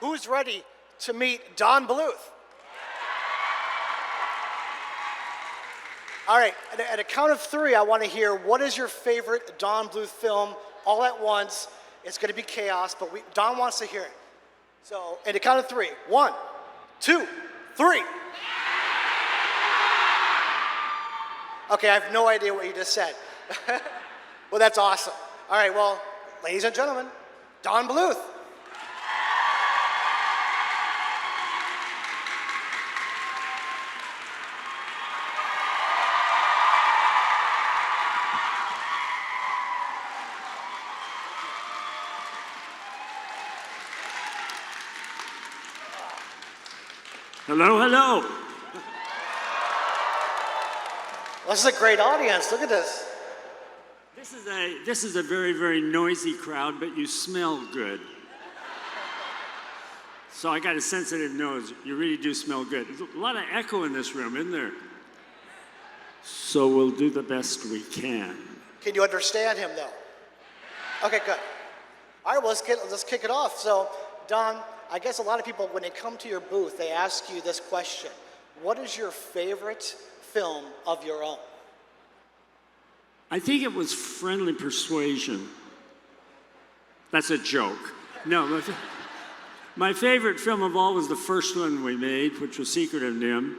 Who's ready to meet Don Bluth? All right, at a count of 3, I want to hear what is your favorite Don Bluth film all at once. It's going to be chaos, but Don wants to hear it. So, at a count of 3, 1, 2, 3. Okay, I have no idea what you just said. Well, that's awesome. All right, well, ladies and gentlemen, Don Bluth. Hello, hello. Well, this is a great audience. Look at this. This is a very, very noisy crowd, but you smell good. So I got a sensitive nose. You really do smell good. There's a lot of echo in this room, isn't there? So we'll do the best we can. Can you understand him, though? Okay, good. All right, well, let's kick it off. So, Don, I guess a lot of people, when they come to your booth, they ask you this question. What is your favorite film of your own? I think it was Friendly Persuasion. That's a joke. No, my favorite film of all was the first one we made, which was Secret of Nim.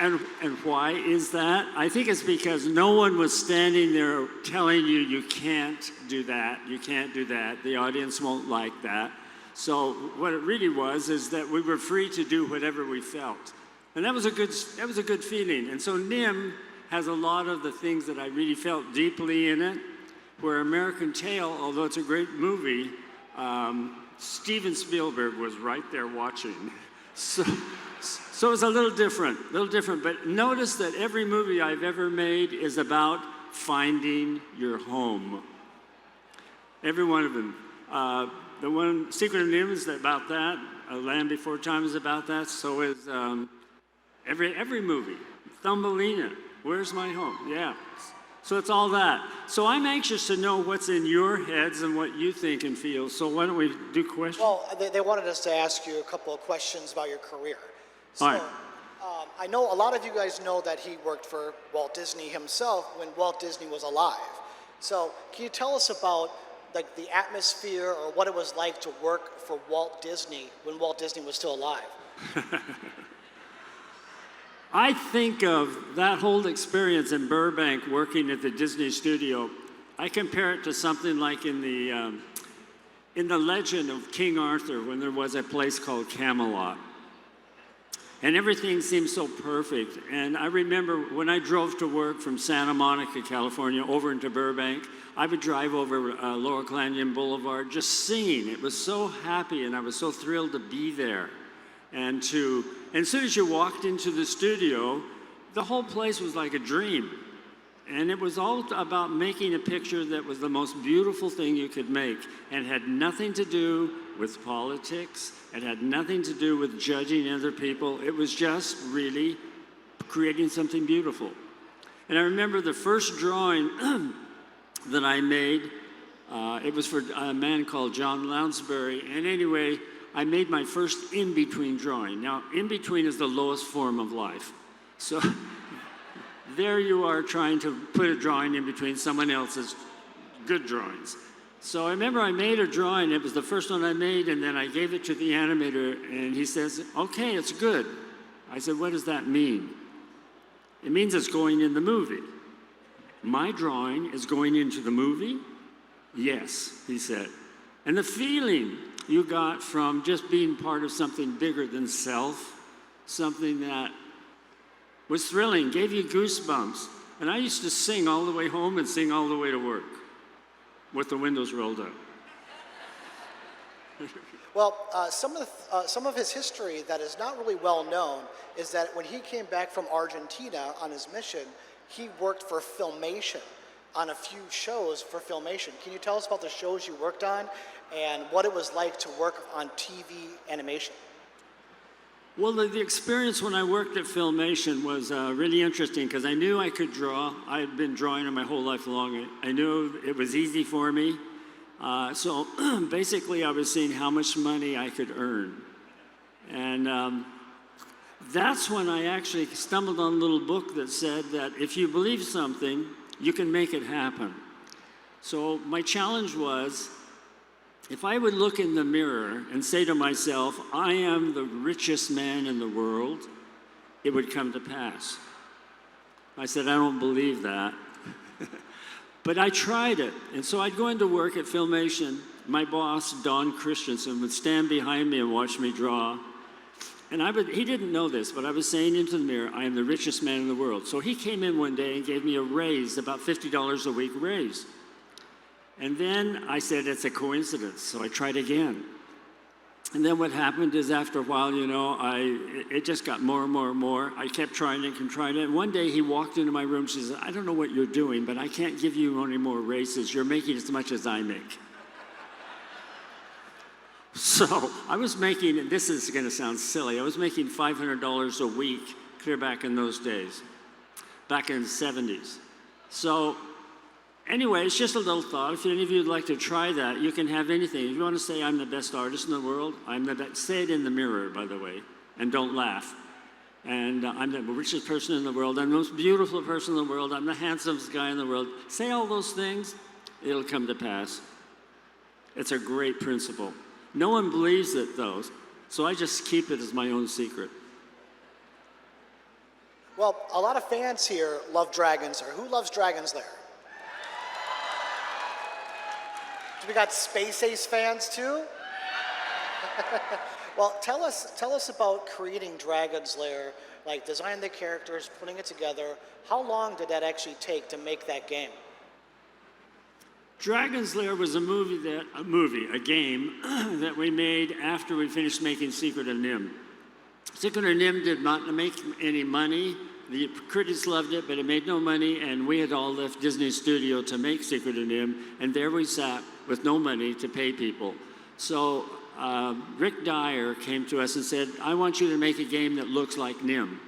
And why is that? I think it's because no one was standing there telling you, you can't do that, you can't do that, the audience won't like that. So what it really was is that we were free to do whatever we felt. And that was a good feeling. And so Nim has a lot of the things that I really felt deeply in it, where American Tail, although it's a great movie, Steven Spielberg was right there watching. So it's a little different, but notice that every movie I've ever made is about finding your home. Every one of them. The one, Secret of Nim is about that. Land Before Time is about that. So is every movie. Thumbelina, Where's My Home? Yeah. So it's all that. So I'm anxious to know what's in your heads and what you think and feel. So why don't we do questions? Well, they wanted us to ask you a couple of questions about your career. So, all right. I know a lot of you guys know that he worked for Walt Disney himself when Walt Disney was alive. So can you tell us about like the atmosphere or what it was like to work for Walt Disney when Walt Disney was still alive? I think of that whole experience in Burbank working at the Disney studio. I compare it to something like in the legend of King Arthur when there was a place called Camelot. And everything seemed so perfect. And I remember when I drove to work from Santa Monica, California, over into Burbank, I would drive over Laurel Canyon Boulevard just singing. It was so happy, and I was so thrilled to be there. And as soon as you walked into the studio, the whole place was like a dream. And it was all about making a picture that was the most beautiful thing you could make and had nothing to do with politics. It had nothing to do with judging other people. It was just really creating something beautiful. And I remember the first drawing that I made, it was for a man called John Lounsbury. And anyway, I made my first in-between drawing. Now, in-between is the lowest form of life. So there you are trying to put a drawing in between someone else's good drawings. So I remember I made a drawing. It was the first one I made, and then I gave it to the animator, and he says, okay, it's good. I said, what does that mean? It means it's going in the movie. My drawing is going into the movie? Yes, he said. And the feeling you got from just being part of something bigger than self, something that was thrilling, gave you goosebumps. And I used to sing all the way home and sing all the way to work with the windows rolled up. Well, some of his history that is not really well known is that when he came back from Argentina on his mission, he worked for Filmation on a few shows for Filmation. Can you tell us about the shows you worked on and what it was like to work on TV animation? Well, the experience when I worked at Filmation was really interesting because I knew I could draw. I had been drawing my whole life long. I knew it was easy for me. So basically, I was seeing how much money I could earn. And that's when I actually stumbled on a little book that said that if you believe something, you can make it happen. So my challenge was, if I would look in the mirror and say to myself, I am the richest man in the world, it would come to pass. I said, I don't believe that. But I tried it. And so I'd go into work at Filmation. My boss, Don Christensen, would stand behind me and watch me draw. And he didn't know this, but I was saying into the mirror, I am the richest man in the world. So he came in one day and gave me a raise, about $50 a week raise. And then I said, it's a coincidence. So I tried again. And then what happened is after a while, you know, it just got more and more and more. I kept trying it and trying it. And one day he walked into my room. She said, I don't know what you're doing, but I can't give you any more raises. You're making as much as I make. So I was making, and this is going to sound silly, I was making $500 a week clear back in those days, back in the 70s. So anyway, it's just a little thought. If any of you would like to try that, you can have anything. If you want to say, I'm the best artist in the world, I'm the best. Say it in the mirror, by the way, and don't laugh. And I'm the richest person in the world. I'm the most beautiful person in the world. I'm the handsomest guy in the world. Say all those things, it'll come to pass. It's a great principle. No one believes it, though, so I just keep it as my own secret. Well, a lot of fans here love Dragon's Lair. Who loves Dragon's Lair? We got Space Ace fans too? Well, tell us about creating Dragon's Lair, like designing the characters, putting it together. How long did that actually take to make that game? Dragon's Lair was a game that we made after we finished making Secret of NIMH. Secret of NIMH did not make any money. The critics loved it, but it made no money, and we had all left Disney Studio to make Secret of NIMH, and there we sat with no money to pay people. So Rick Dyer came to us and said, I want you to make a game that looks like NIMH.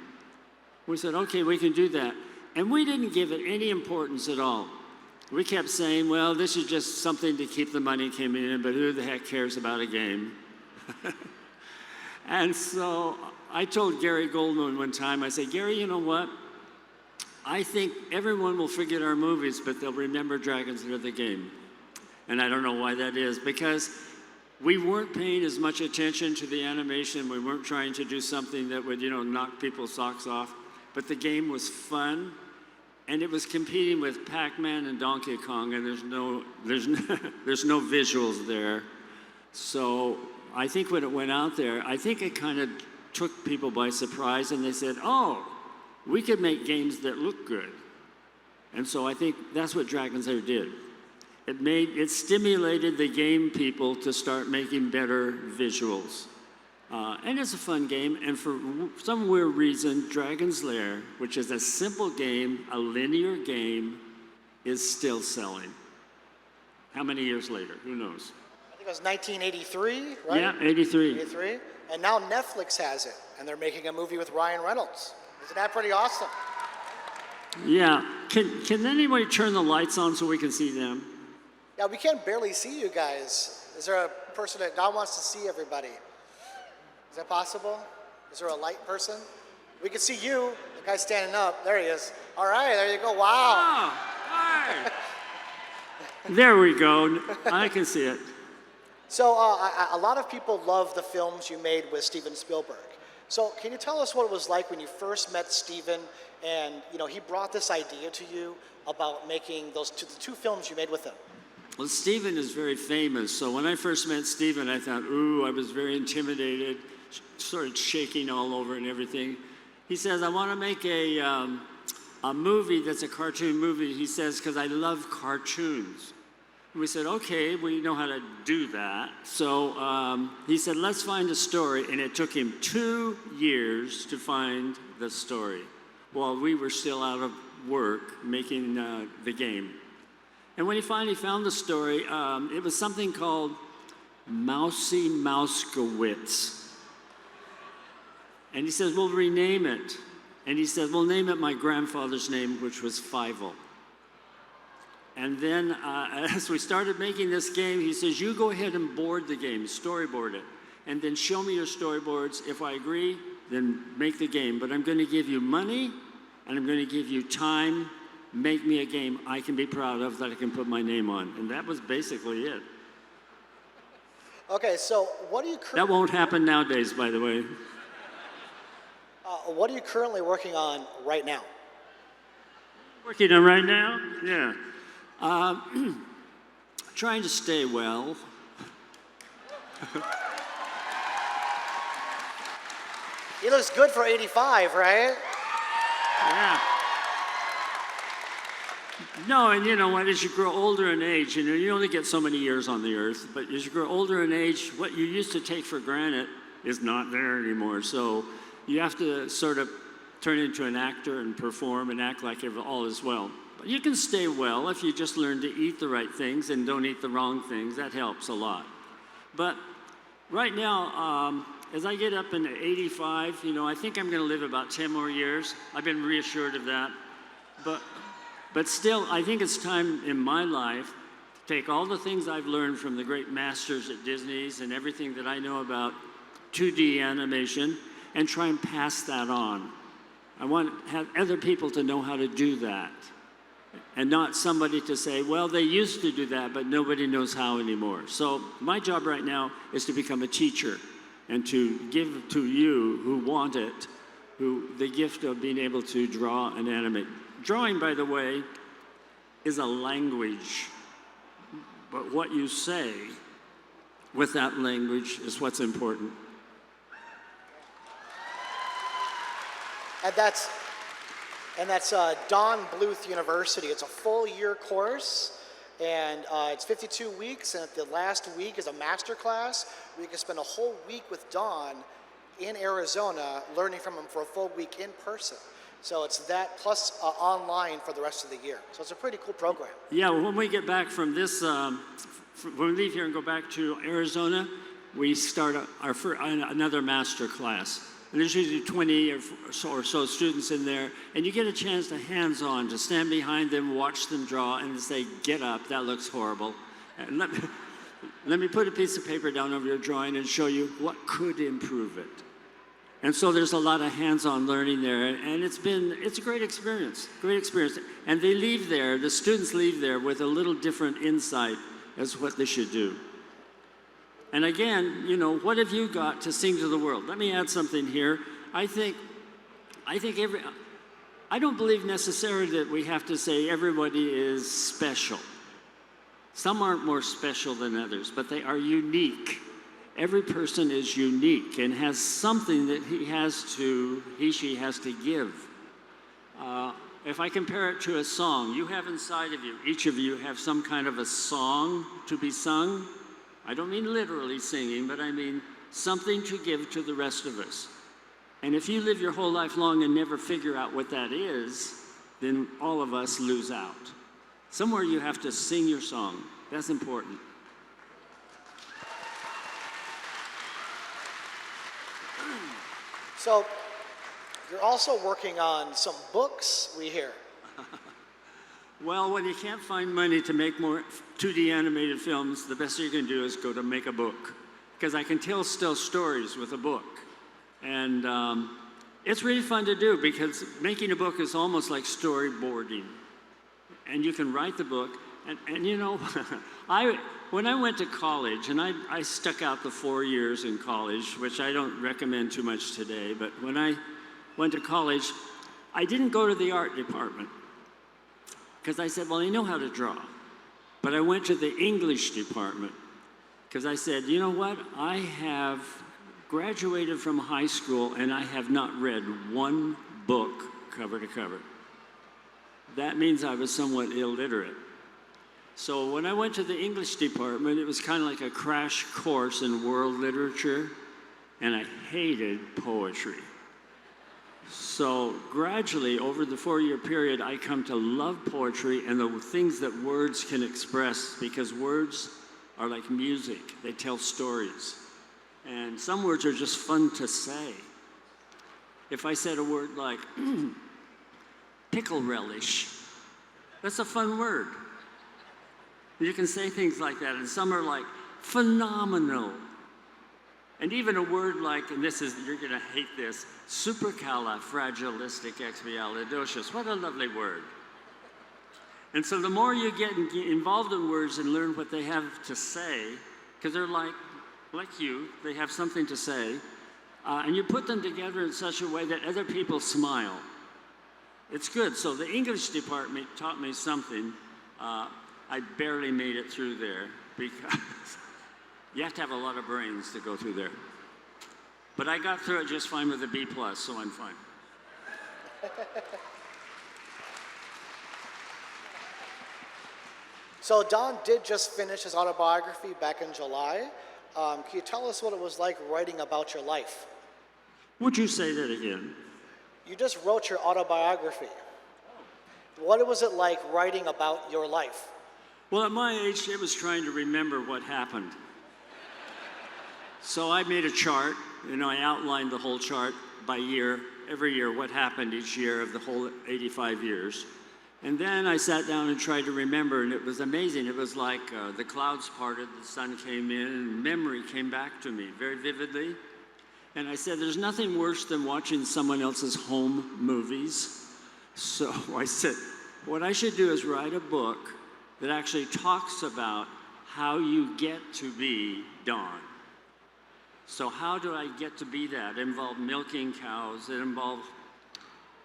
We said, okay, we can do that. And we didn't give it any importance at all. We kept saying, well, this is just something to keep the money coming in, but who the heck cares about a game? And so I told Gary Goldman one time, I said, Gary, you know what? I think everyone will forget our movies, but they'll remember Dragon's Lair the game. And I don't know why that is, because we weren't paying as much attention to the animation. We weren't trying to do something that would, you know, knock people's socks off. But the game was fun, and it was competing with Pac-Man and Donkey Kong, and there's no visuals there. So I think when it went out there, I think it kind of took people by surprise, and they said, oh, we could make games that look good. And so I think that's what Dragon's Lair did. It stimulated the game people to start making better visuals. And it's a fun game, and for some weird reason, Dragon's Lair, which is a simple game, a linear game, is still selling. How many years later? Who knows? I think it was 1983, right? Yeah, 83. 83. And now Netflix has it, and they're making a movie with Ryan Reynolds. Isn't that pretty awesome? Yeah. Can anybody turn the lights on so we can see them? Yeah, we can barely see you guys. Is there a person that God wants to see everybody? Is that possible? Is there a light person? We can see you. The guy's standing up. There he is. All right, there you go. Wow. Oh, hi. There we go. I can see it. So a lot of people love the films you made with Steven Spielberg. So can you tell us what it was like when you first met Steven and, you know, he brought this idea to you about making the two films you made with him? Well, Steven is very famous, so when I first met Steven, I thought, ooh, I was very intimidated, started shaking all over and everything. He says, I want to make a movie that's a cartoon movie, he says, because I love cartoons. And we said, okay, we know how to do that. So he said, let's find a story, and it took him 2 years to find the story while we were still out of work making the game. And when he finally found the story, it was something called Mousy Mouskowitz. And he says, we'll rename it. And he said, we'll name it my grandfather's name, which was Fievel. And then as we started making this game, he says, you go ahead and board the game, storyboard it, and then show me your storyboards. If I agree, then make the game. But I'm going to give you money, and I'm going to give you time. Make me a game I can be proud of that I can put my name on. And that was basically it. Okay, so what are you That won't happen nowadays, by the way. what are you currently working on right now? Working on right now? Yeah. Trying to stay well. He looks good for 85, right? Yeah. No, and you know what, as you grow older in age, you only get so many years on the earth, but as you grow older in age, what you used to take for granted is not there anymore. So you have to sort of turn into an actor and perform and act like all is well. But you can stay well if you just learn to eat the right things and don't eat the wrong things. That helps a lot. But right now, as I get up into 85, I think I'm going to live about 10 more years. I've been reassured of that. But still, I think it's time in my life to take all the things I've learned from the great masters at Disney's and everything that I know about 2D animation and try and pass that on. I want to have other people to know how to do that and not somebody to say, well, they used to do that, but nobody knows how anymore. So my job right now is to become a teacher and to give to you who want it, the gift of being able to draw and animate. Drawing, by the way, is a language, but what you say with that language is what's important. And that's Bluth University. It's a full year course, and it's 52 weeks, and the last week is a master class where you can spend a whole week with Don in Arizona learning from him for a full week in person. So it's that plus online for the rest of the year. So it's a pretty cool program. Yeah, when we get back from this, when we leave here and go back to Arizona, we start another master class. And there's usually 20 or so students in there, and you get a chance to hands-on, to stand behind them, watch them draw, and say, get up, that looks horrible. And let me put a piece of paper down over your drawing and show you what could improve it. And so there's a lot of hands-on learning there, and it's a great experience, And they leave there, the students leave there with a little different insight as to what they should do. And again, what have you got to sing to the world? Let me add something here. I don't believe necessarily that we have to say everybody is special. Some aren't more special than others, but they are unique. Every person is unique and has something that she has to give. If I compare it to a song, you have inside of you, each of you have some kind of a song to be sung. I don't mean literally singing, but I mean something to give to the rest of us. And if you live your whole life long and never figure out what that is, then all of us lose out. Somewhere you have to sing your song. That's important. So you're also working on some books, we hear. Well, when you can't find money to make more 2D animated films, the best you can do is go to make a book. Because I can tell still stories with a book. And it's really fun to do because making a book is almost like storyboarding. And you can write the book. And when I went to college, and I stuck out the 4 years in college, which I don't recommend too much today, but when I went to college, I didn't go to the art department. Because I said, well, I know how to draw. But I went to the English department because I said, you know what? I have graduated from high school and I have not read one book cover to cover. That means I was somewhat illiterate. So when I went to the English department, it was kind of like a crash course in world literature, and I hated poetry. So gradually, over the 4-year period, I come to love poetry and the things that words can express, because words are like music. They tell stories. And some words are just fun to say. If I said a word like pickle relish, that's a fun word. You can say things like that, and some are like, phenomenal. And even a word like, and this is, you're gonna hate this, supercalifragilisticexpialidocious. What a lovely word. And so the more you get involved in words and learn what they have to say, because they're like you, they have something to say, and you put them together in such a way that other people smile. It's good. So the English department taught me something. I barely made it through there because you have to have a lot of brains to go through there. But I got through it just fine with a B+, so I'm fine. So Don did just finish his autobiography back in July. Can you tell us what it was like writing about your life? Would you say that again? You just wrote your autobiography. What was it like writing about your life? Well, at my age, it was trying to remember what happened. So I made a chart, I outlined the whole chart by year, every year, what happened each year of the whole 85 years. And then I sat down and tried to remember, and it was amazing. It was like the clouds parted, the sun came in, and memory came back to me very vividly. And I said, there's nothing worse than watching someone else's home movies. So I said, what I should do is write a book that actually talks about how you get to be Don. So how do I get to be that? It involved milking cows, it involved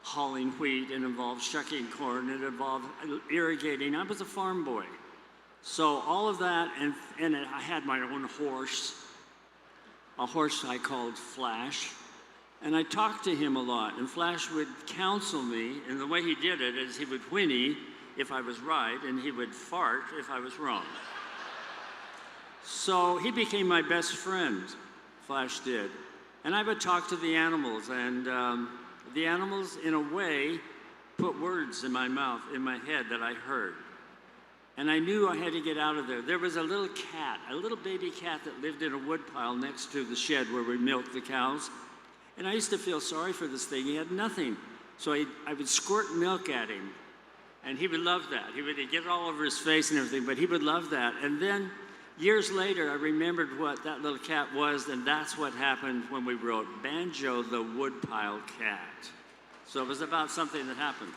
hauling wheat, it involved shucking corn, it involved irrigating. I was a farm boy. So all of that, and I had my own horse, a horse I called Flash, and I talked to him a lot, and Flash would counsel me, and the way he did it is he would whinny if I was right, and he would fart if I was wrong. So he became my best friend, Flash did. And I would talk to the animals, and the animals, in a way, put words in my mouth, in my head that I heard. And I knew I had to get out of there. There was a little cat, a little baby cat that lived in a woodpile next to the shed where we milked the cows. And I used to feel sorry for this thing. He had nothing. So I would squirt milk at him, and he would love that. He would get it all over his face and everything, but he would love that. And then years later, I remembered what that little cat was, and that's what happened when we wrote Banjo the Woodpile Cat. So it was about something that happened.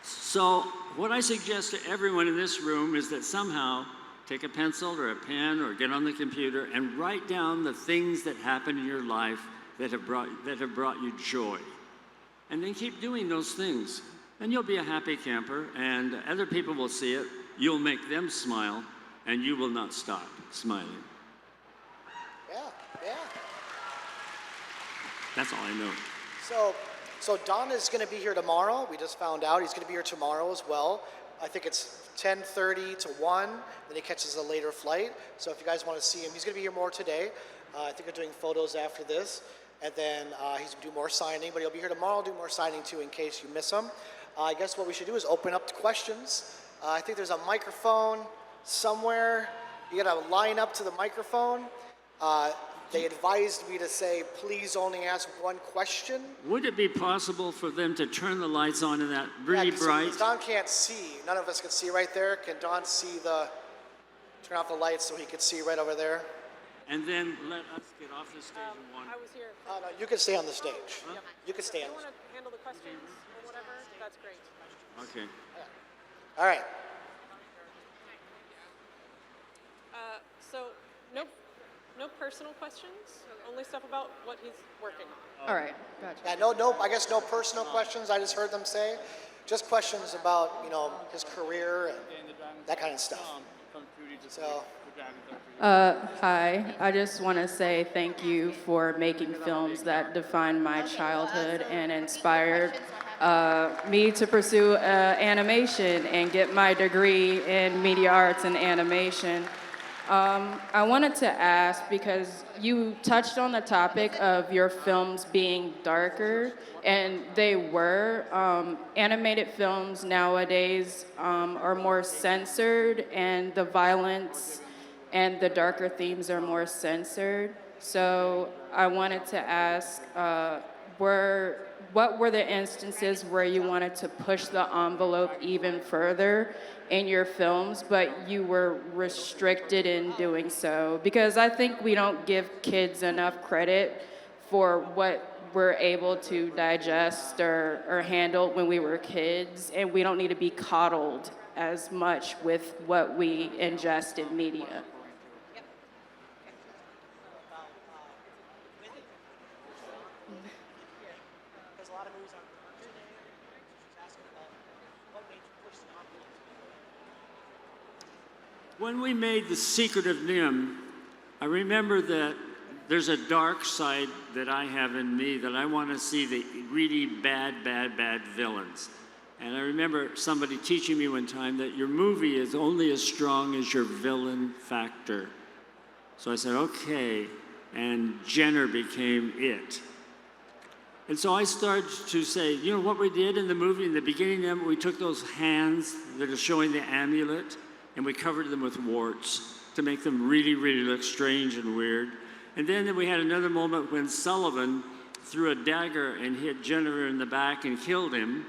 So what I suggest to everyone in this room is that somehow take a pencil or a pen or get on the computer and write down the things that happen in your life that have brought you joy. And then keep doing those things. And you'll be a happy camper, and other people will see it. You'll make them smile, and you will not stop smiling. Yeah. That's all I know. So Don is going to be here tomorrow. We just found out he's going to be here tomorrow as well. I think it's 10:30 to 1, then he catches a later flight. So if you guys want to see him, he's going to be here more today. I think they're doing photos after this, and then he's going to do more signing, but he'll be here tomorrow, do more signing too in case you miss him. I guess what we should do is open up to questions. I think there's a microphone somewhere. You got to line up to the microphone. They advised me to say, please only ask one question. Would it be possible for them to turn the lights on in that really bright? Because Don can't see. None of us can see right there. Can Don see turn off the lights so he can see right over there? And then let us get off the stage in one. I was here. No, you can stay on the stage. Huh? You can stay If on you the want stage. to handle the questions or whatever, that's great. Okay. All right. So no personal questions, only stuff about what he's working on. All right, gotcha. Yeah, I guess no personal questions. I just heard them say. Just questions about, his career and that kind of stuff. So, Hi, I just want to say thank you for making films that defined my childhood and inspired me to pursue animation and get my degree in media arts and animation. I wanted to ask, because you touched on the topic of your films being darker, and they were. Animated films nowadays are more censored, and the violence and the darker themes are more censored. So I wanted to ask, what were the instances where you wanted to push the envelope even further in your films, but you were restricted in doing so? Because I think we don't give kids enough credit for what we're able to digest or handle when we were kids, and we don't need to be coddled as much with what we ingest in media. When we made The Secret of Nim, I remember that there's a dark side that I have in me that I want to see the really bad villains. And I remember somebody teaching me one time that your movie is only as strong as your villain factor. So I said, okay, and Jenner became it. And so I started to say, you know what we did in the movie, in the beginning of it, we took those hands that are showing the amulet, and we covered them with warts to make them really look strange and weird. And then we had another moment when Sullivan threw a dagger and hit Jennifer in the back and killed him.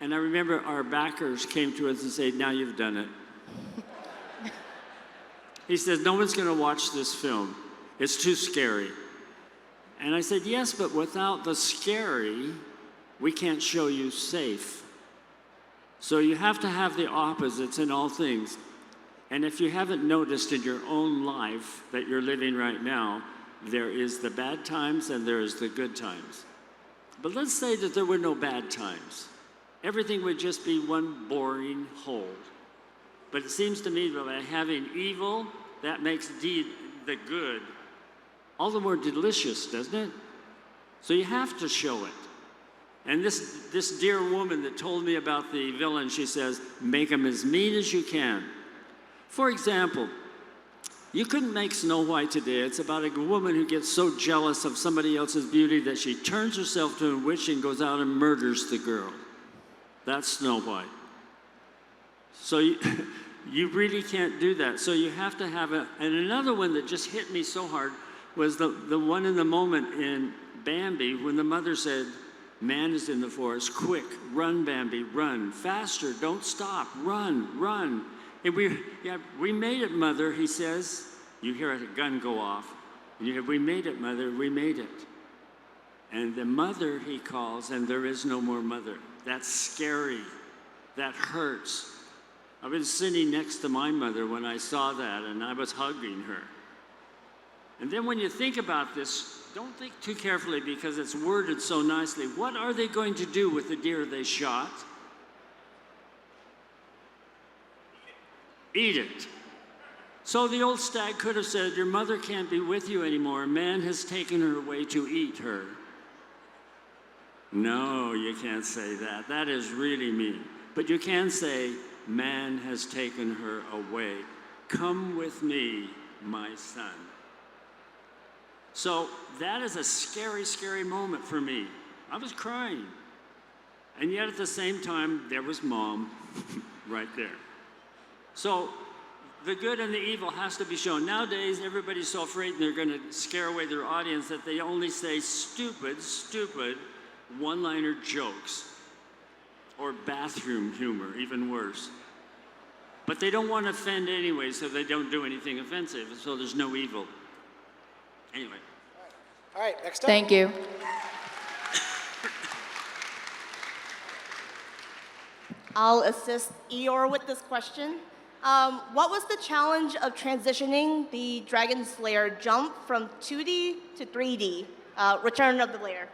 And I remember our backers came to us and said, now you've done it. He says, no one's gonna watch this film. It's too scary. And I said, yes, but without the scary, we can't show you safe. So you have to have the opposites in all things. And if you haven't noticed in your own life that you're living right now, there is the bad times and there is the good times. But let's say that there were no bad times. Everything would just be one boring whole. But it seems to me that by having evil, that makes the good all the more delicious, doesn't it? So you have to show it. And this dear woman that told me about the villain, she says, make him as mean as you can. For example, you couldn't make Snow White today. It's about a woman who gets so jealous of somebody else's beauty that she turns herself to a witch and goes out and murders the girl. That's Snow White. So you really can't do that. So you have to have and another one that just hit me so hard was the one in the moment in Bambi when the mother said, man is in the forest, quick, run Bambi, run, faster, don't stop, run. And we made it, Mother, he says. You hear a gun go off. And you hear, we made it, Mother, we made it. And the mother he calls, and there is no more mother. That's scary. That hurts. I was sitting next to my mother when I saw that, and I was hugging her. And then when you think about this, don't think too carefully because it's worded so nicely. What are they going to do with the deer they shot? Eat it. So the old stag could have said, your mother can't be with you anymore. Man has taken her away to eat her. No, you can't say that. That is really mean. But you can say, man has taken her away. Come with me, my son. So that is a scary, scary moment for me. I was crying. And yet at the same time, there was Mom right there. So the good and the evil has to be shown. Nowadays, everybody's so afraid they're going to scare away their audience that they only say stupid one-liner jokes or bathroom humor, even worse. But they don't want to offend anyway, so they don't do anything offensive, so there's no evil. Anyway. All right, next up. Thank you. I'll assist Eeyore with this question. What was the challenge of transitioning the Dragon's Lair jump from 2D to 3D, Return of the Lair?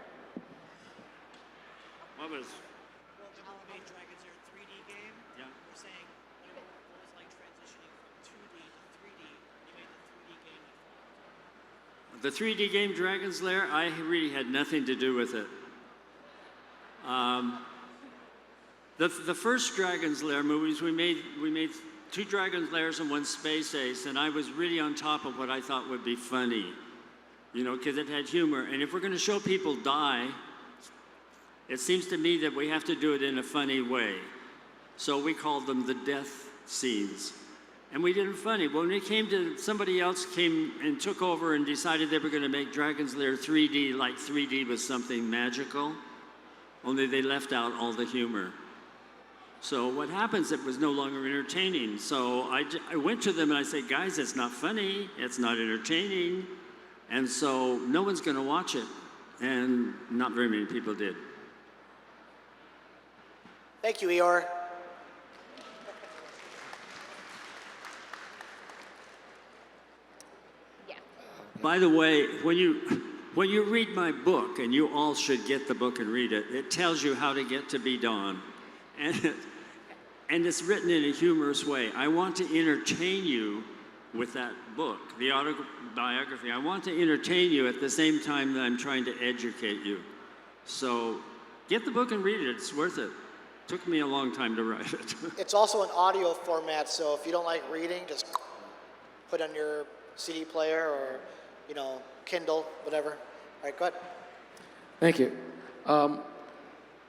What was? Well, when we made Dragon's Lair 3D game, Yeah. we're saying what was like transitioning from 2D to 3D. You made the 3D game. The 3D game Dragon's Lair, I really had nothing to do with it. The first Dragon's Lair movies, we made 2 Dragon's Lairs and 1 Space Ace, and I was really on top of what I thought would be funny, you know, because it had humor. And if we're going to show people die, it seems to me that we have to do it in a funny way. So we called them the death scenes. And we did it funny. When it came to, somebody else came and took over and decided they were going to make Dragon's Lair 3D, like 3D was something magical, only they left out all the humor. So what happens, it was no longer entertaining. So I went to them and I said, guys, it's not funny, it's not entertaining, and so no one's going to watch it. And not very many people did. Thank you, Eeyore. By the way, when you read my book, and you all should get the book and read it, it tells you how to get to be Dawn. And it's written in a humorous way. I want to entertain you with that book, the autobiography. I want to entertain you at the same time that I'm trying to educate you. So get the book and read it. It's worth it. Took me a long time to write it. It's also an audio format, so if you don't like reading, just put on your CD player or, you know, Kindle, whatever. All right, go ahead. Thank you.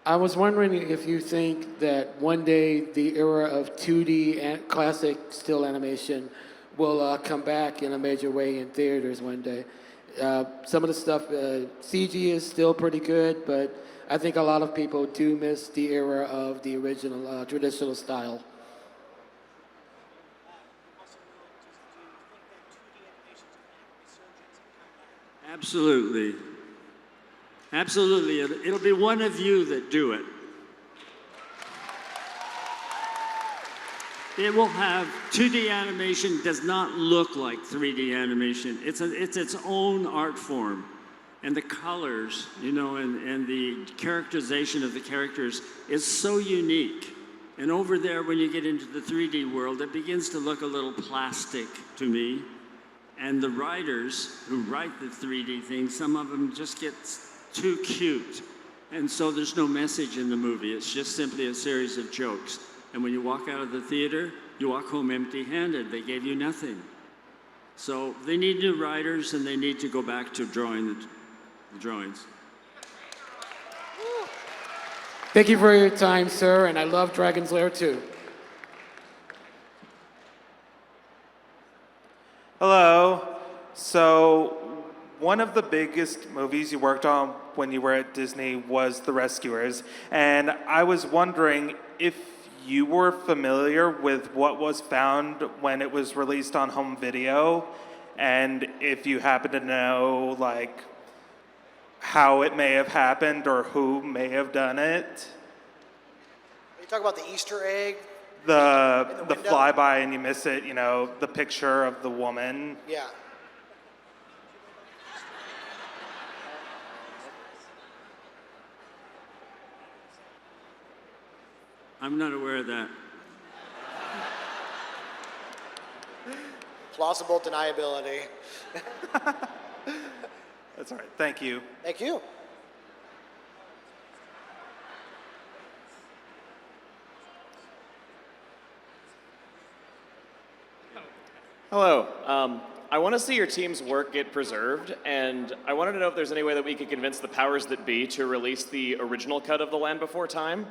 I was wondering if you think that one day the era of 2D and classic still animation will come back in a major way in theaters one day. Some of the stuff, CG is still pretty good, but I think a lot of people do miss the era of the original traditional style. Absolutely. Absolutely. It'll be one of you that do it. It will have 2D animation does not look like 3D animation. It's its own art form. And the colors, you know, and the characterization of the characters is so unique. And over there, when you get into the 3D world, it begins to look a little plastic to me. And the writers who write the 3D thing, some of them just get too cute. And so there's no message in the movie. It's just simply a series of jokes. And when you walk out of the theater, you walk home empty-handed. They gave you nothing. So they need new writers, and they need to go back to drawing the drawings. Thank you for your time, sir, and I love Dragon's Lair too. Hello. So, one of the biggest movies you worked on when you were at Disney was The Rescuers, and I was wondering if you were familiar with what was found when it was released on home video, and if you happen to know, like, how it may have happened or who may have done it. You talk about the Easter egg? The window? flyby and you miss it, you know, the picture of the woman. Yeah. I'm not aware of that. Plausible deniability. That's all right. Thank you. Thank you. Hello. I want to see your team's work get preserved, and I wanted to know if there's any way that we could convince the powers that be to release the original cut of The Land Before Time.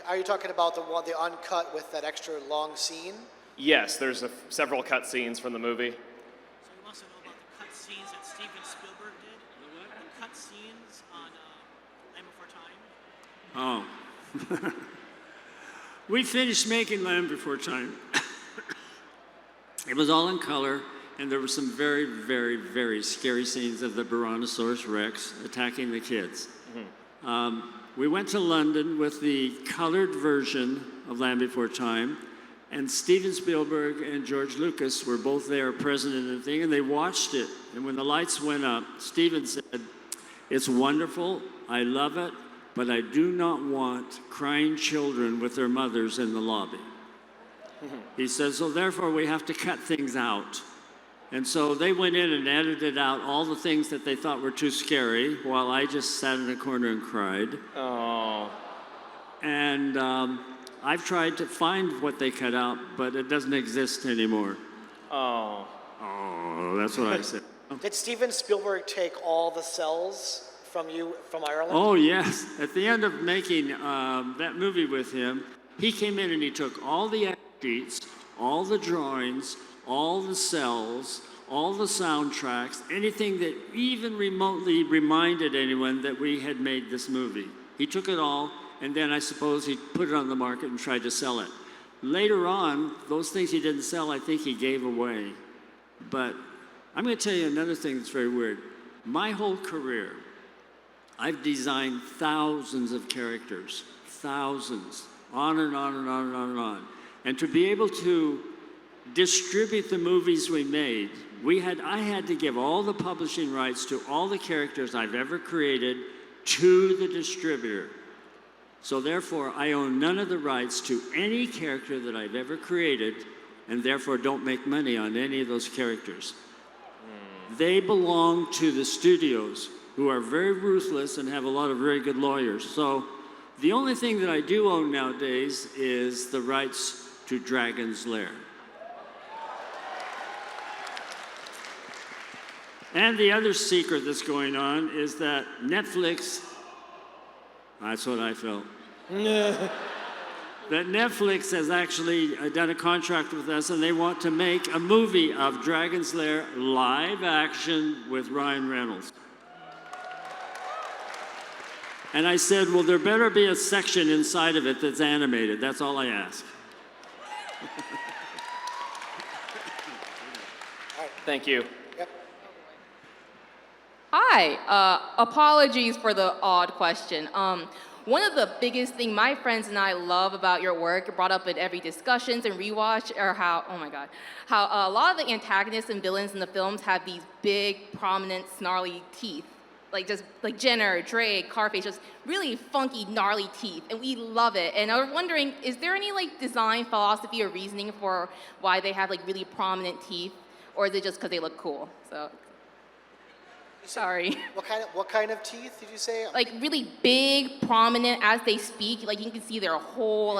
Are you talking about the one, the uncut with that extra long scene? Yes, there's several cut scenes from the movie. So he wants to know about the cut scenes that Steven Spielberg did. The cut scenes on Land Before Time. Oh. We finished making Land Before Time. It was all in color, and there were some very, very, very scary scenes of the Tyrannosaurus Rex attacking the kids. Mm-hmm. We went to London with the colored version of Land Before Time, and Steven Spielberg and George Lucas were both there present in the thing, and they watched it. And when the lights went up, Steven said, "It's wonderful, I love it, but I do not want crying children with their mothers in the lobby." Mm-hmm. He says, so therefore we have to cut things out. And so they went in and edited out all the things that they thought were too scary, while I just sat in a corner and cried. Oh. And I've tried to find what they cut out, but it doesn't exist anymore. Oh. Oh, that's what I said. Did Steven Spielberg take all the cells from you from Ireland? Oh, yes. At the end of making that movie with him, he came in and he took all the actors sheets, all the drawings, all the cells, all the soundtracks, anything that even remotely reminded anyone that we had made this movie. He took it all, and then I suppose he put it on the market and tried to sell it. Later on, those things he didn't sell, I think he gave away. But I'm going to tell you another thing that's very weird. My whole career, I've designed thousands of characters, thousands, on and on and on and on and on. And to be able to distribute the movies we made, I had to give all the publishing rights to all the characters I've ever created to the distributor. So therefore, I own none of the rights to any character that I've ever created, and therefore don't make money on any of those characters. They belong to the studios, who are very ruthless and have a lot of very good lawyers. So the only thing that I do own nowadays is the rights to Dragon's Lair. And the other secret that's going on is that Netflix, that's what I felt, that Netflix has actually done a contract with us, and they want to make a movie of Dragon's Lair live action with Ryan Reynolds. And I said, well, there better be a section inside of it that's animated. That's all I ask. Thank you. Hi, apologies for the odd question. One of the biggest things my friends and I love about your work, brought up in every discussions and rewatch, are how, oh my God, how a lot of the antagonists and villains in the films have these big, prominent, snarly teeth. Just like Jenner, Drake, Carface, just really funky, gnarly teeth, and we love it. And I was wondering, is there any design philosophy or reasoning for why they have really prominent teeth, or is it just because they look cool? So. Sorry. What kind of teeth did you say? Really big, prominent as they speak. You can see their whole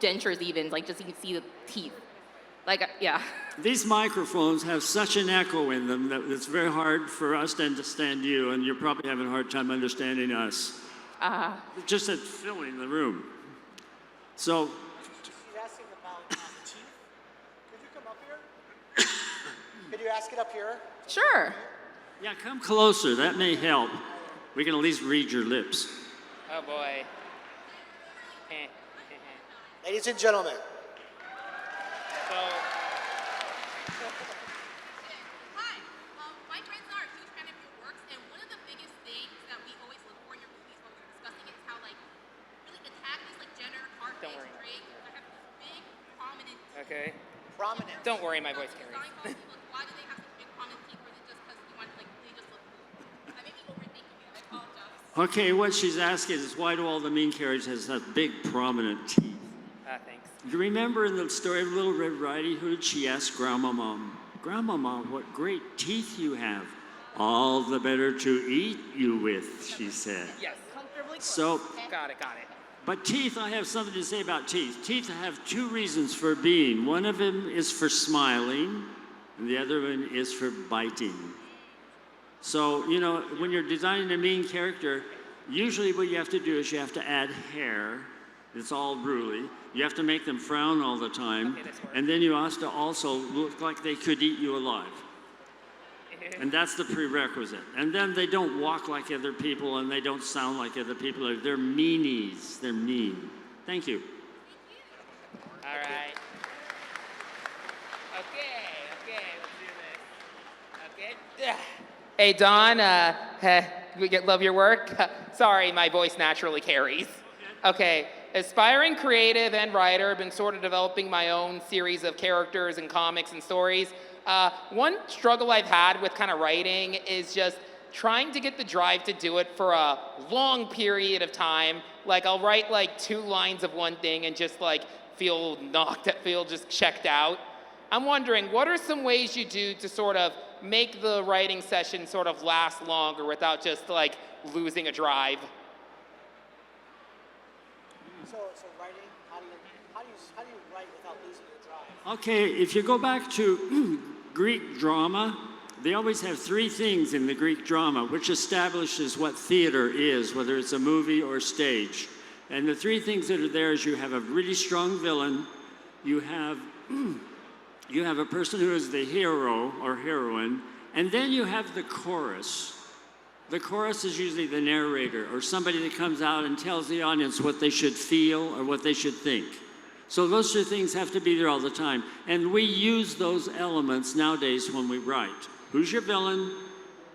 dentures even. Just you can see the teeth. Yeah. These microphones have such an echo in them that it's very hard for us to understand you, and you're probably having a hard time understanding us. Just at filling the room. So. She's asking about the teeth. Could you come up here? Could you ask it up here? Sure. Yeah, come closer. That may help. We can at least read your lips. Oh boy. Ladies and gentlemen. So. Hi. My friends and I are a huge fan of your works, and one of the biggest things that we always look for in your movies when we're discussing it is how really antagonists like Jenner, Carface, Drake, have these big, prominent. Okay. Prominent. Don't worry, my voice carries. Why do they have such big prominent teeth, or is it just because you want they just look cool? I may be overthinking it. I apologize. Okay, what she's asking is why do all the main characters have big, prominent teeth? Thanks. You remember in the story of Little Red Riding Hood, she asked Grandmama, Grandmama, what great teeth you have. All the better to eat you with, she said. Yes. So, Got it. but teeth, I have something to say about teeth. Teeth have two reasons for being. One of them is for smiling, and the other one is for biting. So, when you're designing a mean character, usually what you have to do is you have to add hair. It's all ruly. You have to make them frown all the time. Okay, and then you have to also look like they could eat you alive. And that's the prerequisite. And then they don't walk like other people, and they don't sound like other people. They're meanies. They're mean. Thank you. All right. Okay, let's do this. Okay. Hey, Don, love your work? Sorry, my voice naturally carries. Okay, aspiring creative and writer, been sort of developing my own series of characters and comics and stories. One struggle I've had with kind of writing is just trying to get the drive to do it for a long period of time. I'll write 2 lines of one thing and just feel just checked out. I'm wondering, what are some ways you do to sort of make the writing session sort of last longer without just losing a drive? So writing, how do you write without losing your drive? Okay, if you go back to Greek drama, they always have 3 things in the Greek drama, which establishes what theater is, whether it's a movie or stage. And the 3 things that are there is you have a really strong villain, you have you have a person who is the hero or heroine, and then you have the chorus. The chorus is usually the narrator or somebody that comes out and tells the audience what they should feel or what they should think. So those two things have to be there all the time. And we use those elements nowadays when we write. Who's your villain?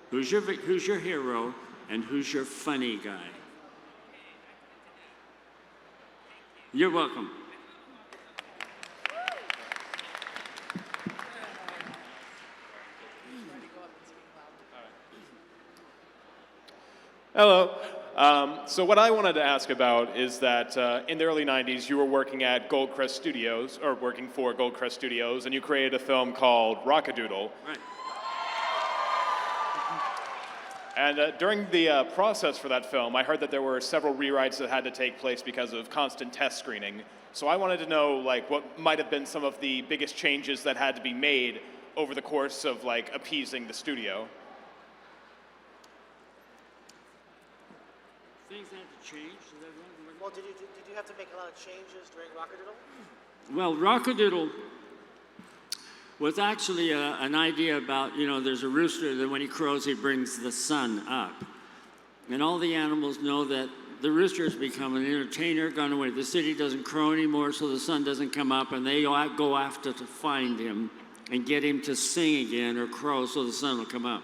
Who's your hero? And who's your funny guy? You're welcome. Hello. So what I wanted to ask about is that in the early 90s, you were working at Goldcrest Studios, or working for Goldcrest Studios, and you created a film called RockaDoodle. Right. And during the process for that film, I heard that there were several rewrites that had to take place because of constant test screening. So I wanted to know, like, what might have been some of the biggest changes that had to be made over the course of, like, appeasing the studio. Things had to change. Well, did you have to make a lot of changes during RockaDoodle? Well, RockaDoodle was actually an idea about, there's a rooster that when he crows, he brings the sun up. And all the animals know that the rooster has become an entertainer, gone away. The city doesn't crow anymore, so the sun doesn't come up, and they go after to find him and get him to sing again or crow so the sun will come up.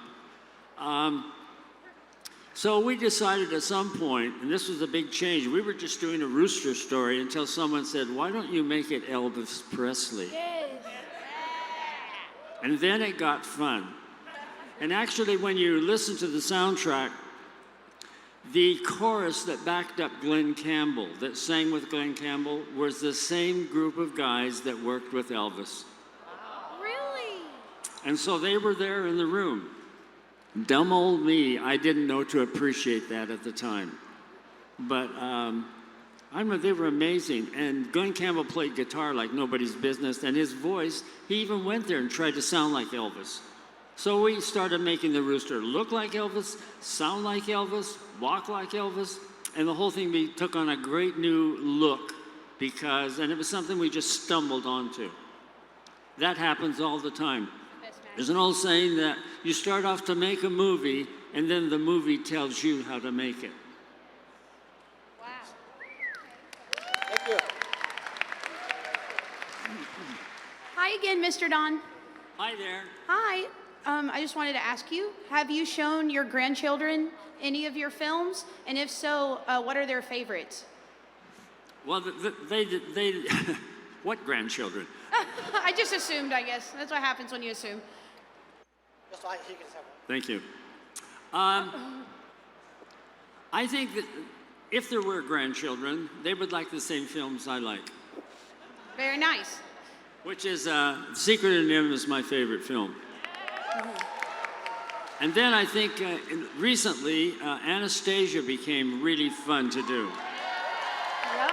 So we decided at some point, and this was a big change, we were just doing a rooster story until someone said, why don't you make it Elvis Presley? Yes. And then it got fun. And actually, when you listen to the soundtrack, the chorus that backed up Glenn Campbell, that sang with Glenn Campbell, was the same group of guys that worked with Elvis. Really? And so they were there in the room. Dumb old me, I didn't know to appreciate that at the time. But I don't know, they were amazing. And Glenn Campbell played guitar like nobody's business, and his voice, he even went there and tried to sound like Elvis. So we started making the rooster look like Elvis, sound like Elvis, walk like Elvis, and the whole thing took on a great new look and it was something we just stumbled onto. That happens all the time. There's an old saying that you start off to make a movie, and then the movie tells you how to make it. Wow. Thank you. Hi again, Mr. Don. Hi there. Hi. I just wanted to ask you, have you shown your grandchildren any of your films? And if so, what are their favorites? Well, they what grandchildren? I just assumed, I guess. That's what happens when you assume. Just so he can have one. Thank you. I think that if there were grandchildren, they would like the same films I like. Very nice. Which is Secret of NIMH is my favorite film. And then I think recently Anastasia became really fun to do. Yep.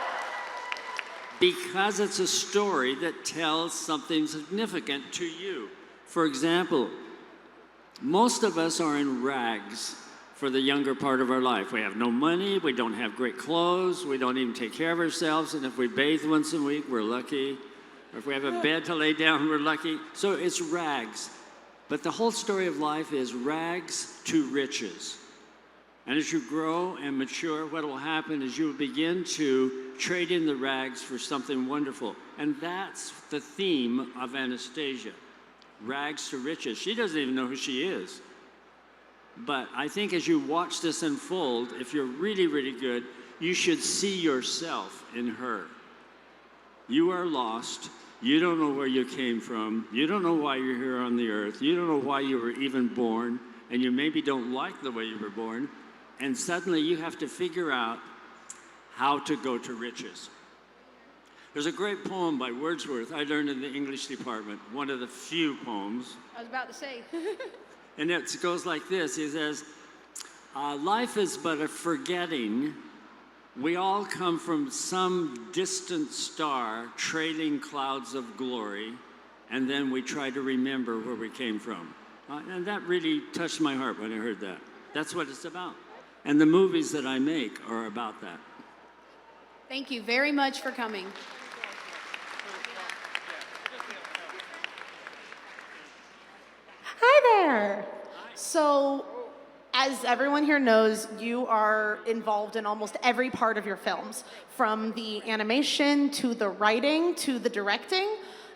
Because it's a story that tells something significant to you. For example, most of us are in rags for the younger part of our life. We have no money, we don't have great clothes, we don't even take care of ourselves, and if we bathe once a week, we're lucky. Or if we have a bed to lay down, we're lucky. So it's rags. But the whole story of life is rags to riches. And as you grow and mature, what will happen is you will begin to trade in the rags for something wonderful. And that's the theme of Anastasia, rags to riches. She doesn't even know who she is. But I think as you watch this unfold, if you're really, really good, you should see yourself in her. You are lost. You don't know where you came from. You don't know why you're here on the earth. You don't know why you were even born. And you maybe don't like the way you were born. And suddenly you have to figure out how to go to riches. There's a great poem by Wordsworth I learned in the English department, one of the few poems. I was about to say. And it goes like this. He says, life is but a forgetting. We all come from some distant star, trailing clouds of glory, and then we try to remember where we came from. And that really touched my heart when I heard that. That's what it's about. And the movies that I make are about that. Thank you very much for coming. So, as everyone here knows, you are involved in almost every part of your films, from the animation to the writing to the directing.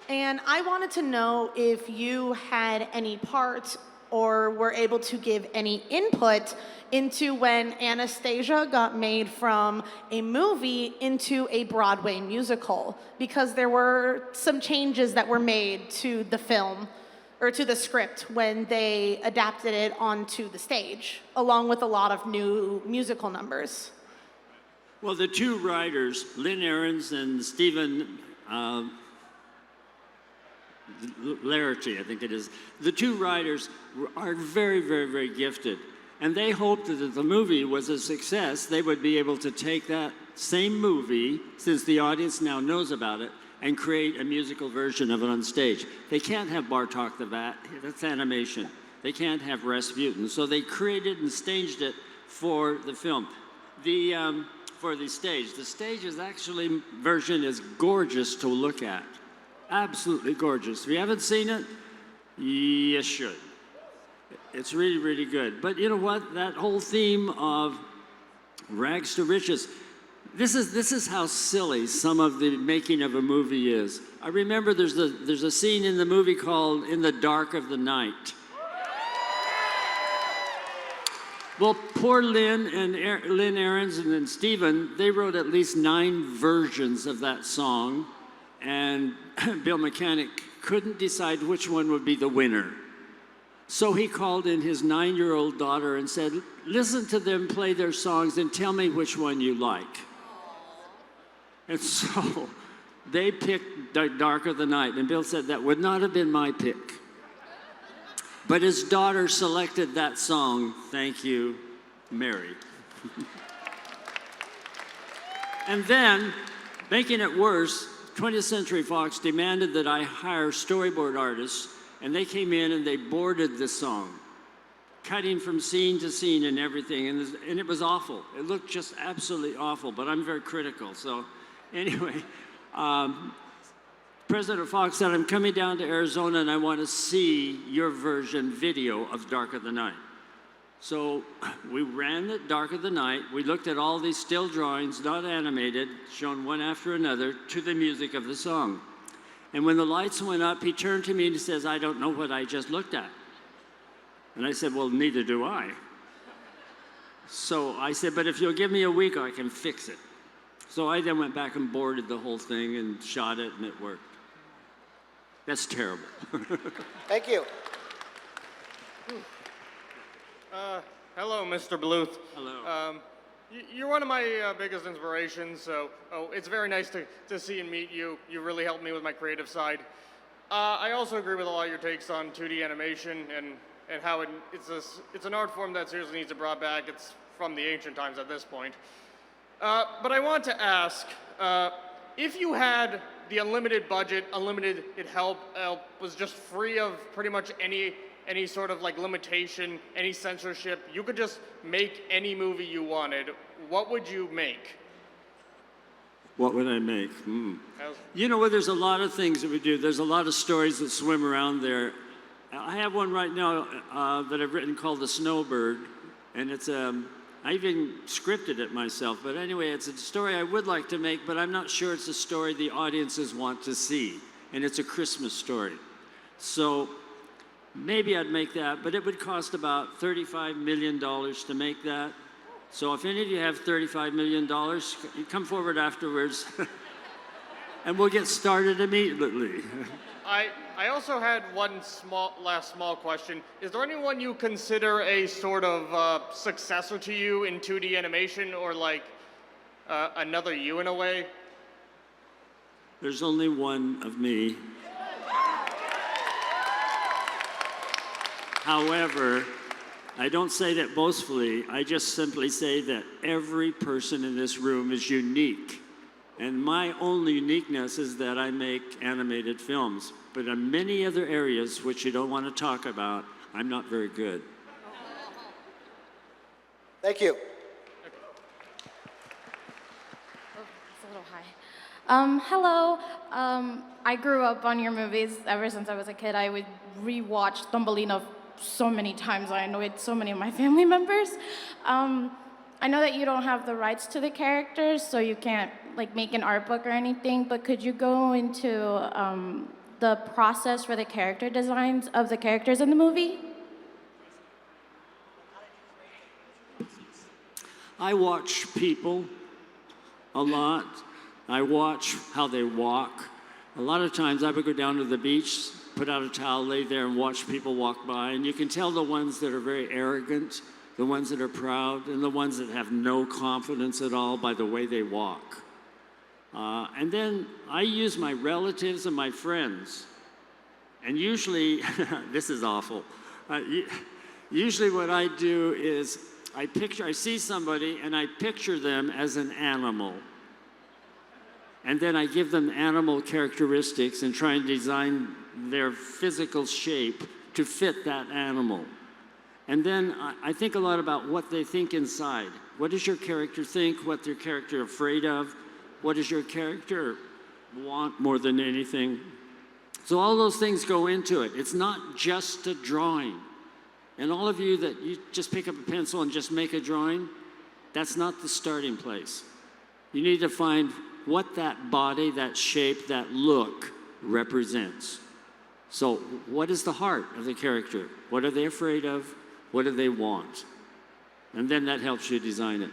And I wanted to know if you had any part or were able to give any input into when Anastasia got made from a movie into a Broadway musical, because there were some changes that were made to the film or to the script when they adapted it onto the stage, along with a lot of new musical numbers. Well, the two writers, Lynn Ahrens and Stephen Lairty, I think it is, the two writers are very, very, very gifted. And they hoped that if the movie was a success, they would be able to take that same movie, since the audience now knows about it, and create a musical version of it on stage. They can't have Bartok the Vat, that's animation. They can't have Rasputin. So they created and staged it for the film. For the stage. The stage is actually, version is gorgeous to look at. Absolutely gorgeous. If you haven't seen it, you should. It's really, really good. But you know what? That whole theme of rags to riches, this is how silly some of the making of a movie is. I remember there's a scene in the movie called In the Dark of the Night. Well, poor Lynn and Lynn Ahrens and then Stephen, they wrote at least 9 versions of that song, and Bill Mechanic couldn't decide which one would be the winner. So he called in his 9-year-old daughter and said, listen to them play their songs and tell me which one you like. And so they picked Dark of the Night, and Bill said that would not have been my pick. But his daughter selected that song, Thank You, Mary. And then, making it worse, 20th Century Fox demanded that I hire storyboard artists, and they came in and they boarded the song, cutting from scene to scene and everything, and it was awful. It looked just absolutely awful, but I'm very critical. So anyway, President Fox said, I'm coming down to Arizona and I want to see your version video of Dark of the Night. So we ran the Dark of the Night. We looked at all these still drawings, not animated, shown one after another, to the music of the song. And when the lights went up, he turned to me and he says, I don't know what I just looked at. And I said, well, neither do I. So I said, but if you'll give me a week, I can fix it. So I then went back and boarded the whole thing and shot it, and it worked. That's terrible. Thank you. Hello, Mr. Bluth. Hello. You're one of my biggest inspirations, so it's very nice to see and meet you. You really helped me with my creative side. I also agree with a lot of your takes on 2D animation and how it's an art form that seriously needs to be brought back. It's from the ancient times at this point. But I want to ask, if you had the unlimited budget, unlimited help, was just free of pretty much any sort of like limitation, any censorship, you could just make any movie you wanted, what would you make? What would I make? You know what, there's a lot of things that we do. There's a lot of stories that swim around there. I have one right now that I've written called The Snowbird, and it's I even scripted it myself, but anyway, it's a story I would like to make, but I'm not sure it's a story the audiences want to see, and it's a Christmas story. So maybe I'd make that, but it would cost about $35 million to make that. So if any of you have $35 million, you come forward afterwards, and we'll get started immediately. I also had one last small question. Is there anyone you consider a sort of successor to you in 2D animation, or like another you in a way? There's only one of me. However, I don't say that boastfully. I just simply say that every person in this room is unique. And my only uniqueness is that I make animated films. But in many other areas, which you don't want to talk about, I'm not very good. Thank you. Oh, it's a little high. Hello. I grew up on your movies ever since I was a kid. I would rewatch Thumbelina so many times. I annoyed so many of my family members. I know that you don't have the rights to the characters, so you can't like make an art book or anything, but could you go into the process for the character designs of the characters in the movie? I watch people a lot. I watch how they walk. A lot of times I would go down to the beach, put out a towel, lay there and watch people walk by, and you can tell the ones that are very arrogant, the ones that are proud, and the ones that have no confidence at all by the way they walk. And then I use my relatives and my friends. And usually, this is awful. Usually what I do is I see somebody and I picture them as an animal. And then I give them animal characteristics and try and design their physical shape to fit that animal. And then I think a lot about what they think inside. What does your character think? What their character afraid of? What does your character want more than anything? So all those things go into it. It's not just a drawing. And all of you that you just pick up a pencil and just make a drawing, that's not the starting place. You need to find what that body, that shape, that look represents. So what is the heart of the character? What are they afraid of? What do they want? And then that helps you design it.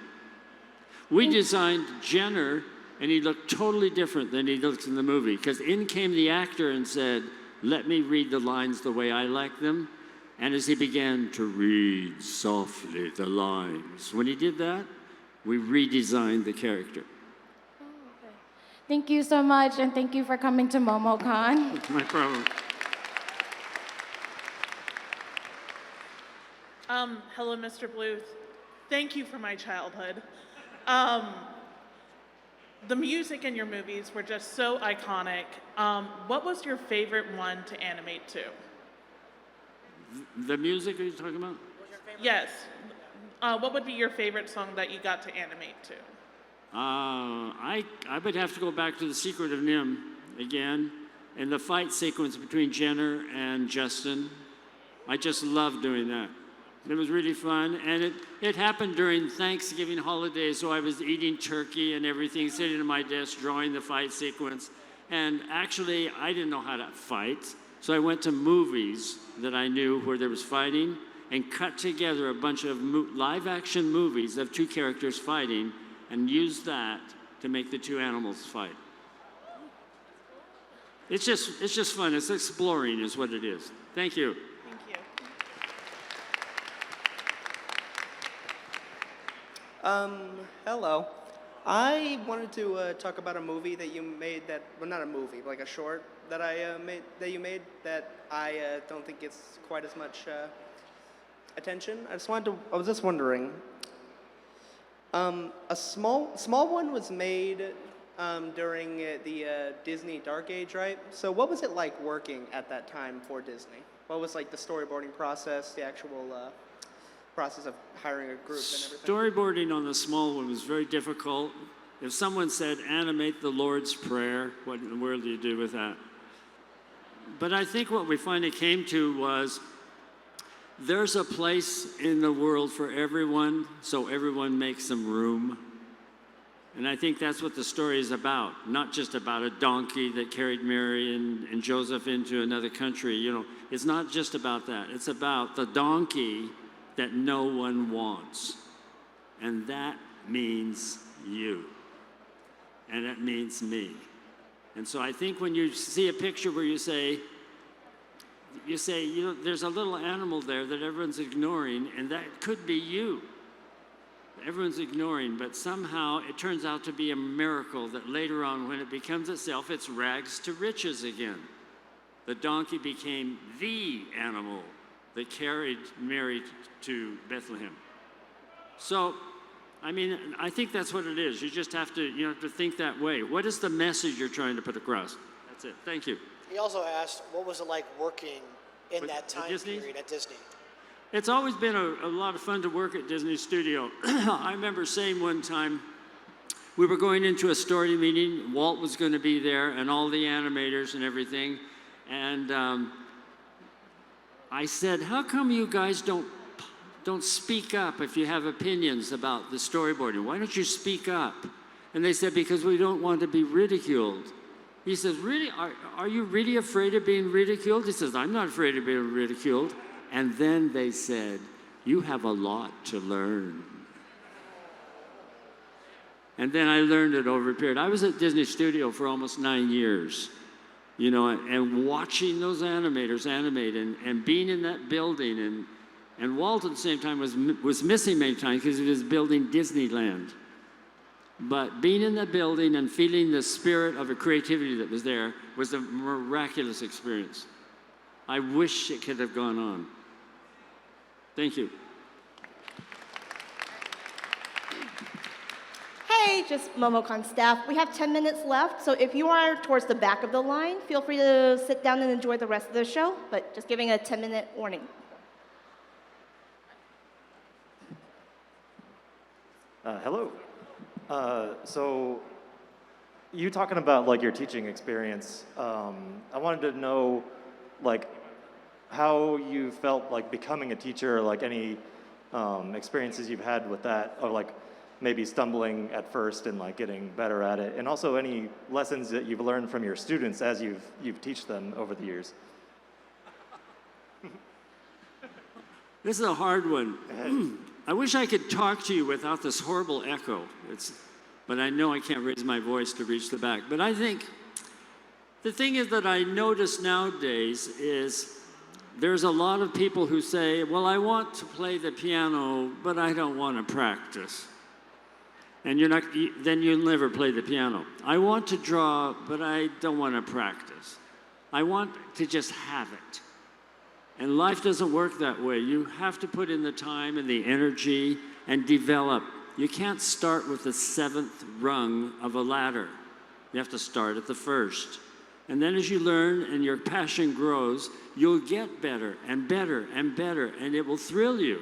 We designed Jenner, and he looked totally different than he looks in the movie, because in came the actor and said, "Let me read the lines the way I like them." And as he began to read softly the lines, when he did that, we redesigned the character. Thank you so much, and thank you for coming to MomoCon. My problem. Hello, Mr. Bluth. Thank you for my childhood. The music in your movies were just so iconic. What was your favorite one to animate to? The music are you talking about? Yes. What would be your favorite song that you got to animate to? I would have to go back to The Secret of Nim again, and the fight sequence between Jenner and Justin. I just loved doing that. It was really fun, and it happened during Thanksgiving holiday, so I was eating turkey and everything, sitting at my desk drawing the fight sequence. And actually, I didn't know how to fight, so I went to movies that I knew where there was fighting and cut together a bunch of live-action movies of two characters fighting and used that to make the two animals fight. It's just fun. It's exploring is what it is. Thank you. Thank you. Hello. I wanted to talk about a movie that you made well, not a movie, but like a short that you made that I don't think gets quite as much attention. I was just wondering, a small one was made during the Disney Dark Age, right? So what was it like working at that time for Disney? What was like the storyboarding process, the actual process of hiring a group and everything? Storyboarding on the small one was very difficult. If someone said, animate the Lord's Prayer, what in the world do you do with that? But I think what we finally came to was there's a place in the world for everyone, so everyone makes some room. And I think that's what the story is about, not just about a donkey that carried Mary and Joseph into another country. You know, it's not just about that. It's about the donkey that no one wants. And that means you. And that means me. And so I think when you see a picture where you say, you know, there's a little animal there that everyone's ignoring, and that could be you. Everyone's ignoring, but somehow it turns out to be a miracle that later on, when it becomes itself, it's rags to riches again. The donkey became the animal that carried Mary to Bethlehem. So, I mean, I think that's what it is. You just have to think that way. What is the message you're trying to put across? That's it. Thank you. He also asked, what was it like working in that time period at Disney? It's always been a lot of fun to work at Disney Studio. I remember saying one time, we were going into a story meeting, Walt was going to be there, and all the animators and everything, and I said, how come you guys don't speak up if you have opinions about the storyboarding? Why don't you speak up? And they said, because we don't want to be ridiculed. He says, really, are you really afraid of being ridiculed? He says, I'm not afraid of being ridiculed. And then they said, you have a lot to learn. And then I learned it over a period. I was at Disney Studio for almost 9 years, you know, and watching those animators animate and being in that building. And Walt at the same time was missing many times because he was building Disneyland. But being in that building and feeling the spirit of a creativity that was there was a miraculous experience. I wish it could have gone on. Thank you. Hey, just MomoCon staff. We have 10 minutes left, so if you are towards the back of the line, feel free to sit down and enjoy the rest of the show, but just giving a 10-minute warning. Hello. So you talking about like your teaching experience, I wanted to know like how you felt like becoming a teacher, like any experiences you've had with that, or like maybe stumbling at first and like getting better at it, and also any lessons that you've learned from your students as you've taught them over the years. This is a hard one. I wish I could talk to you without this horrible echo. But I know I can't raise my voice to reach the back. But I think the thing is that I notice nowadays is there's a lot of people who say, well, I want to play the piano, but I don't want to practice. And then you'll never play the piano. I want to draw, but I don't want to practice. I want to just have it. And life doesn't work that way. You have to put in the time and the energy and develop. You can't start with the 7th rung of a ladder. You have to start at the first. And then as you learn and your passion grows, you'll get better and better and better, and it will thrill you.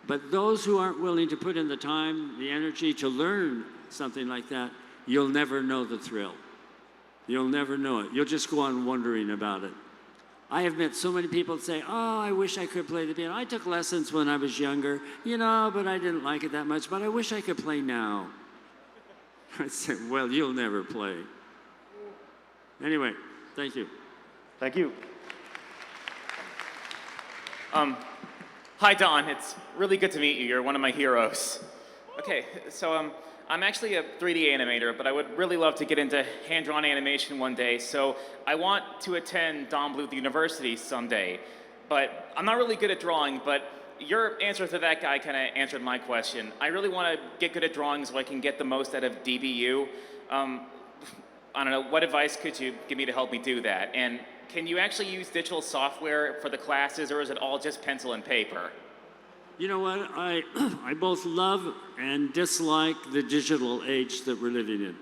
But those who aren't willing to put in the time, the energy to learn something like that, you'll never know the thrill. You'll never know it. You'll just go on wondering about it. I have met so many people that say, oh, I wish I could play the piano. I took lessons when I was younger, you know, but I didn't like it that much, but I wish I could play now. I said, well, you'll never play. Anyway, thank you. Thank you. Hi, Don. It's really good to meet you. You're one of my heroes. Okay, so I'm actually a 3D animator, but I would really love to get into hand-drawn animation one day, so I want to attend Bluth University someday. But I'm not really good at drawing, but your answer to that guy kind of answered my question. I really want to get good at drawing so I can get the most out of DBU. I don't know, what advice could you give me to help me do that? And can you actually use digital software for the classes, or is it all just pencil and paper? You know what? I both love and dislike the digital age that we're living in,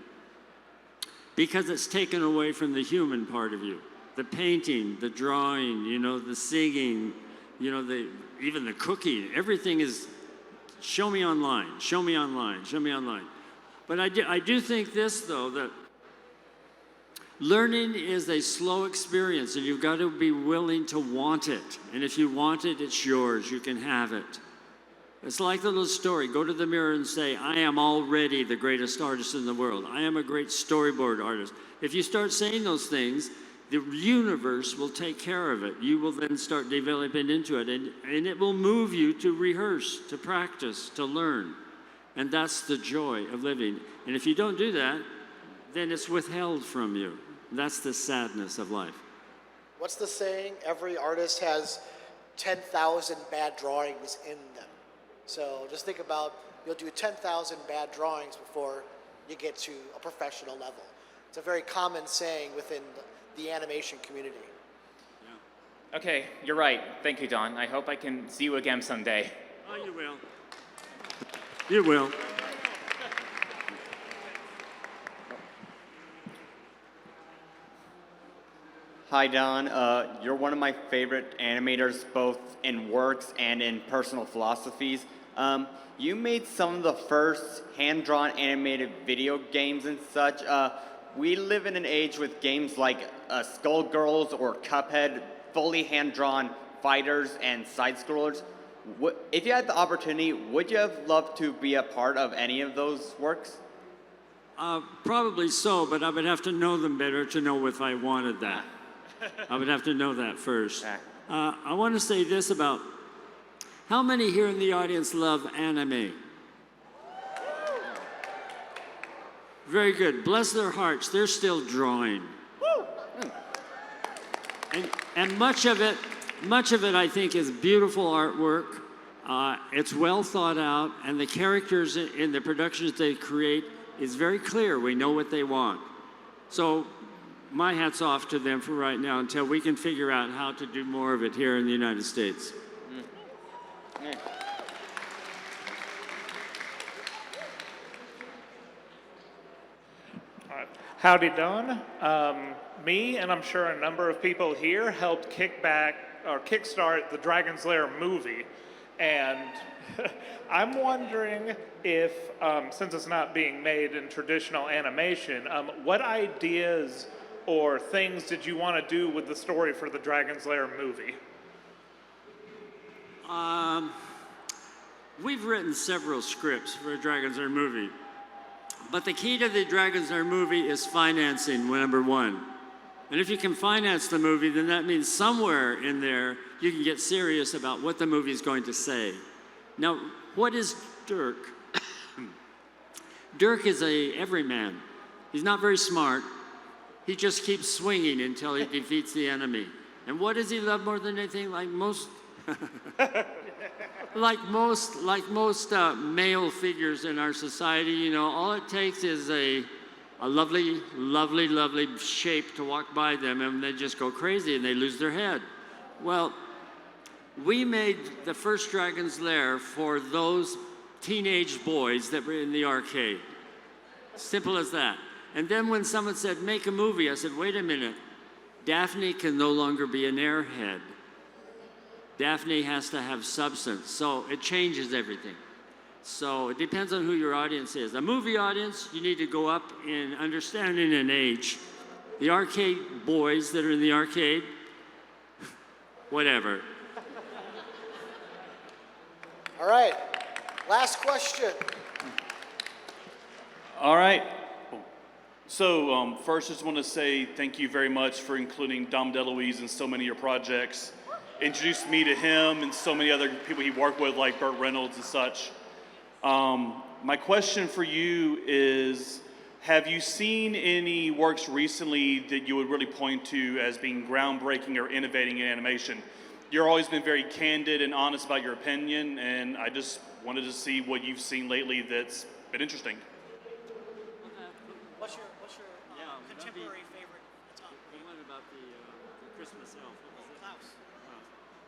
because it's taken away from the human part of you. The painting, the drawing, you know, the singing, you know, even the cooking. Everything is show me online, show me online, show me online. But I do think this, though, that learning is a slow experience, and you've got to be willing to want it. And if you want it, it's yours. You can have it. It's like the little story. Go to the mirror and say, I am already the greatest artist in the world. I am a great storyboard artist. If you start saying those things, the universe will take care of it. You will then start developing into it, and it will move you to rehearse, to practice, to learn. And that's the joy of living. And if you don't do that, then it's withheld from you. That's the sadness of life. What's the saying? Every artist has 10,000 bad drawings in them. So just think about, you'll do 10,000 bad drawings before you get to a professional level. It's a very common saying within the animation community. Yeah. Okay, you're right. Thank you, Don. I hope I can see you again someday. Oh, you will. You will. Hi, Don. You're one of my favorite animators, both in works and in personal philosophies. You made some of the first hand-drawn animated video games and such. We live in an age with games like Skullgirls or Cuphead, fully hand-drawn fighters and side scrollers. If you had the opportunity, would you have loved to be a part of any of those works? Probably so, but I would have to know them better to know if I wanted that. I would have to know that first. I want to say this about how many here in the audience love anime? Very good. Bless their hearts, they're still drawing. And much of it, I think, is beautiful artwork. It's well thought out, and the characters in the productions they create is very clear. We know what they want. So my hat's off to them for right now until we can figure out how to do more of it here in the United States. Howdy, Don. Me, and I'm sure a number of people here, helped kickstart the Dragon's Lair movie. And I'm wondering if, since it's not being made in traditional animation, what ideas or things did you want to do with the story for the Dragon's Lair movie? We've written several scripts for a Dragon's Lair movie. But the key to the Dragon's Lair movie is financing, number one. And if you can finance the movie, then that means somewhere in there you can get serious about what the movie is going to say. Now, what is Dirk? Dirk is a everyman. He's not very smart. He just keeps swinging until he defeats the enemy. And what does he love more than anything? Like most male figures in our society, you know, all it takes is a lovely, lovely, lovely shape to walk by them, and they just go crazy and they lose their head. Well, we made the first Dragon's Lair for those teenage boys that were in the arcade. Simple as that. And then when someone said, make a movie, I said, wait a minute. Daphne can no longer be an airhead. Daphne has to have substance, so it changes everything. So it depends on who your audience is. A movie audience, you need to go up in understanding and age. The arcade boys that are in the arcade, whatever. All right, last question. All right. So first, just want to say thank you very much for including Dom DeLuise in so many of your projects. Introduced me to him and so many other people he worked with, like Burt Reynolds and such. My question for you is, have you seen any works recently that you would really point to as being groundbreaking or innovating in animation? You've always been very candid and honest about your opinion, and I just wanted to see what you've seen lately that's been interesting. What's your contemporary favorite? The one about the Christmas elf.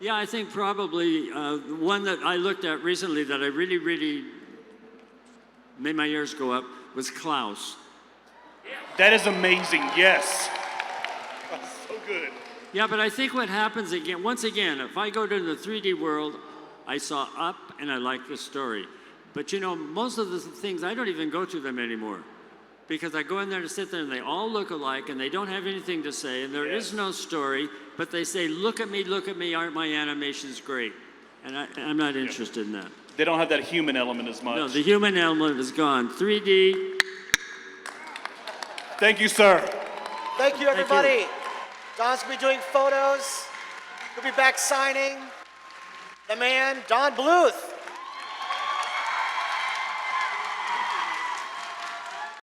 Yeah, I think probably one that I looked at recently that I really, really made my ears go up was Klaus. That is amazing, yes. That's so good. Yeah, but I think what happens again, once again, if I go to the 3D world, I saw Up and I like the story. But you know, most of the things, I don't even go to them anymore. Because I go in there to sit there and they all look alike and they don't have anything to say and there is no story, but they say, look at me, aren't my animations great? And I'm not interested in that. They don't have that human element as much. No, the human element is gone. 3D. Thank you, sir. Thank you, everybody. Don's going to be doing photos. He'll be back signing. The man, Don Bluth.